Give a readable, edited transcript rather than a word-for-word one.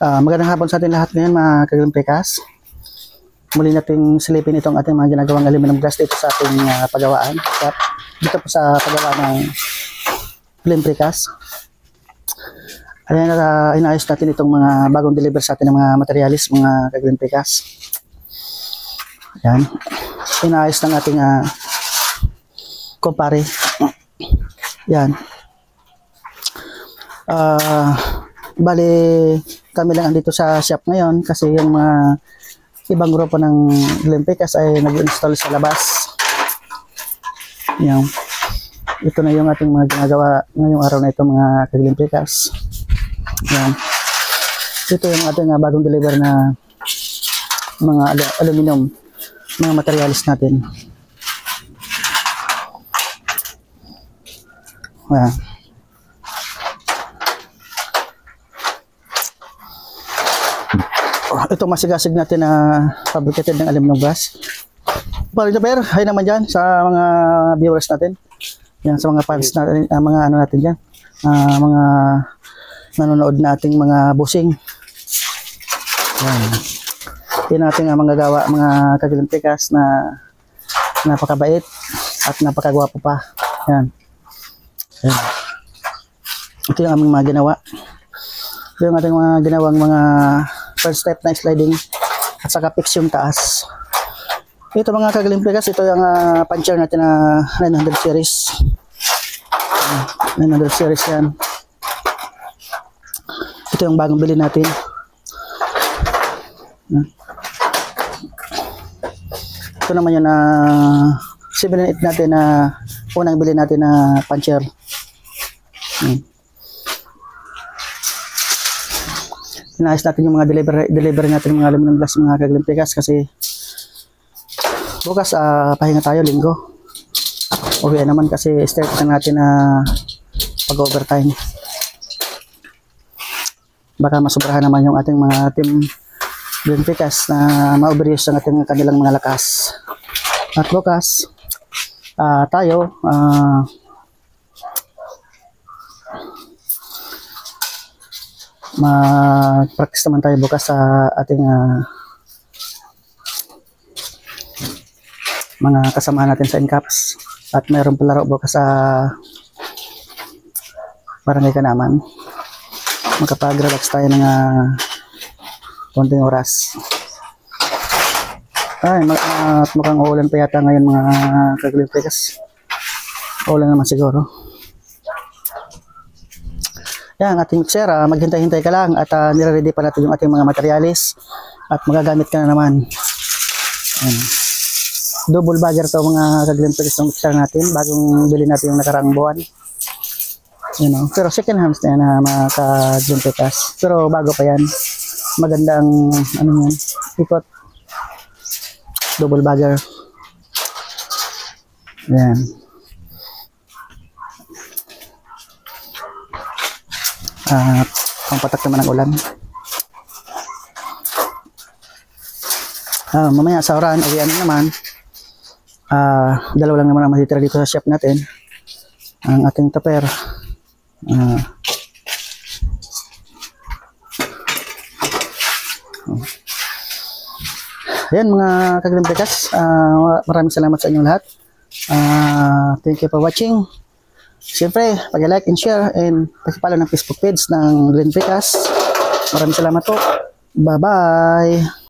Magandang hapon sa ating lahat ngayon mga kaglimpikas. Muli nating silipin itong ating mga ginagawang aluminum glass dito sa ating pagawaan. At dito po sa paggawa ng limpikas. Ayan, inayos natin itong mga bagong deliver sa atin ng mga materialis, mga kaglimpikas. Ayan, inayos ng ating kumpare. Ayan. Bali, kami lang andito sa shop ngayon kasi yung mga ibang grupo ng limpikas ay nag-install sa labas. Yan. Ito na yung ating mga ginagawa ngayong araw na ito mga kaglimpikas. Yan. Ito yung ating bagong deliver na mga aluminum, mga materialis natin. Yan. Ito masigasig natin na fabricated ng aluminum glass. Bali na per, hay naman dyan sa mga viewers natin. Yan, sa mga fans natin, mga ano natin dyan. Mga nanonood nating mga busing. Yan. Yan natin mga gawa, mga kaglimpikas na napakabait at napakagwapo pa. Yan. Yan. Ito yung aming mga ginawa. Ito yung ating mga ginawang mga first step na sliding at saka fix yung taas. Ito mga kaglimpikas, ito yung puncher natin na 900 series. 900 series yan. Ito yung bagong bili natin. Ito naman yung 7-8 natin na unang bili natin na puncher. Inayos natin yung mga delivery natin mga aluminum glass mga kaglimpikas kasi bukas pahinga tayo linggo. Okay naman kasi start na natin na pag-overtime. Baka masobrahan naman yung ating mga team limpikas na ma-overuse ang ating kanilang mga lakas. At bukas tayo mag-practice naman tayo bukas sa ating mga kasama natin sa NCAPS at mayroon palaro bukas sa Barangay Kanaman. Makapag-relax tayo ng konting oras. Ay, mukhang uulan pa yata ngayon mga kaglimpikas. Uulan naman siguro. Yan, ating mixer, maghintay-hintay ka lang at nire-ready pa natin yung ating mga materialis at magagamit ka na naman. Yan. Double bagger to mga kaglimpikas ng mixer natin bagong bili natin yung nakaraang buwan. You know, pero second hand na yan mga kaglimpikas. Pero bago pa yan. Magandang ano yan, ikot. Double bagger. Yan. Pampatak naman ang ulan. Mamaya sa oran, uwian naman. Dalawa lang naman ang matitira dito sa shop natin. Ang ating taper. Ayan mga kaglimpikas. Maraming salamat sa inyong lahat. Thank you for watching. Siyempre, pag-like and share and pag-follow ng Facebook page ng Limpikas. Maraming salamat po. Bye-bye!